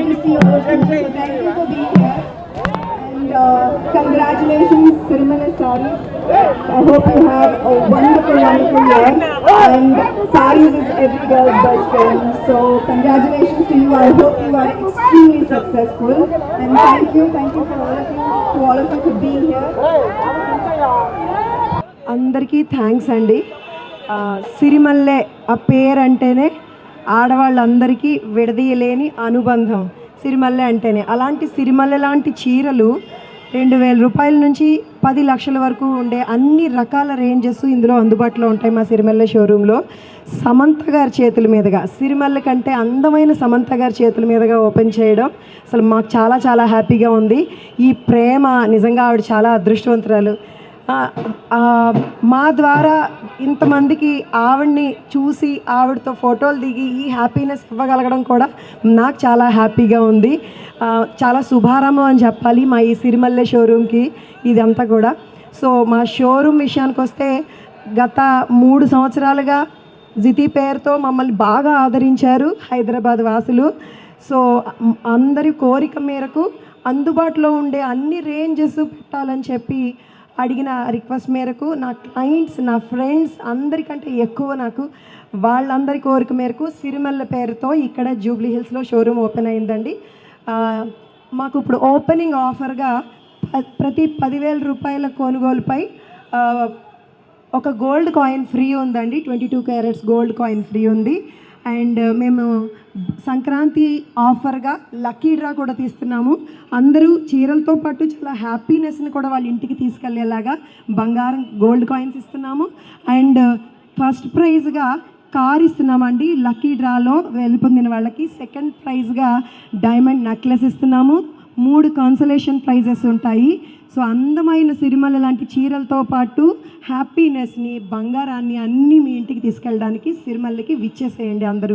to see all of you. So thank you for being here. And congratulations, Sirmala Sarees. I hope you have a wonderful, wonderful year. And Sarees is every girl's best friend. So congratulations to you. I hope you are extremely successful. And thank you to all of you for being here. అందరికీ thanks అండి. సిరిమల్లె ఆ పేరు అంటేనే ఆడవాళ్ళందరికీ విడదీయలేని అనుబంధం సిరిమల్లె అంటేనే. అలాంటి సిరిమల్లె లాంటి చీరలు 2,000 రూపాయల నుంచి 10 లక్షల వరకు ఉండే అన్ని రకాల రేంజెస్ ఇందులో అందుబాటులో ఉంటాయి మా సిరిమల్లె షోరూంలో. సమంత గారి చేతుల మీదుగా, సిరిమల్లె కంటే అందమైన సమంత గారి చేతుల మీదుగా ఓపెన్ చేయడం అసలు మాకు చాలా చాలా హ్యాపీగా ఉంది. ఈ ప్రేమ నిజంగా ఆవిడ చాలా అదృష్టవంతురాలు. మా ద్వారా ఇంతమందికి ఆవిడ్ని చూసి ఆవిడతో ఫోటోలు దిగి ఈ హ్యాపీనెస్ ఇవ్వగలగడం కూడా నాకు చాలా హ్యాపీగా ఉంది. చాలా శుభారంభం అని చెప్పాలి మా ఈ సిరిమల్లె షోరూమ్కి ఇదంతా కూడా. సో మా షోరూమ్ విషయానికి వస్తే గత 3 సంవత్సరాలుగా జితి పేరుతో మమ్మల్ని బాగా ఆదరించారు హైదరాబాద్ వాసులు. సో అందరి కోరిక మేరకు అందుబాటులో ఉండే అన్ని రేంజెస్ పెట్టాలని చెప్పి అడిగిన రిక్వెస్ట్ మేరకు నా క్లయింట్స్, నా ఫ్రెండ్స్ అందరికంటే ఎక్కువ నాకు వాళ్ళందరి కోరిక మేరకు సిరిమల్లె పేరుతో ఇక్కడ జూబ్లీ హిల్స్లో షోరూమ్ ఓపెన్ అయిందండి. మాకు ఇప్పుడు ఓపెనింగ్ ఆఫర్గా ప్రతి 10,000 రూపాయల కొనుగోలుపై ఒక గోల్డ్ కాయిన్ ఫ్రీ ఉందండి. 22 క్యారెట్స్ గోల్డ్ కాయిన్ ఫ్రీ ఉంది. అండ్ మేము సంక్రాంతి ఆఫర్గా లక్కీ డ్రా కూడా తీస్తున్నాము. అందరూ చీరలతో పాటు చాలా హ్యాపీనెస్ని కూడా వాళ్ళ ఇంటికి తీసుకెళ్లేలాగా బంగారం గోల్డ్ కాయిన్స్ ఇస్తున్నాము. అండ్ ఫస్ట్ ప్రైజ్గా కార్ ఇస్తున్నామండి లక్కీ డ్రాలో గెలుపొందిన వాళ్ళకి. సెకండ్ ప్రైజ్గా డైమండ్ నెక్లెస్ ఇస్తున్నాము. 3 కాన్సలేషన్ ప్రైజెస్ ఉంటాయి. సో అందమైన సిరిమల్లె లాంటి చీరలతో పాటు హ్యాపీనెస్ని, బంగారాన్ని అన్నీ మీ ఇంటికి తీసుకెళ్ళడానికి సిరిమల్లెకి విచ్చేసేయండి అందరూ.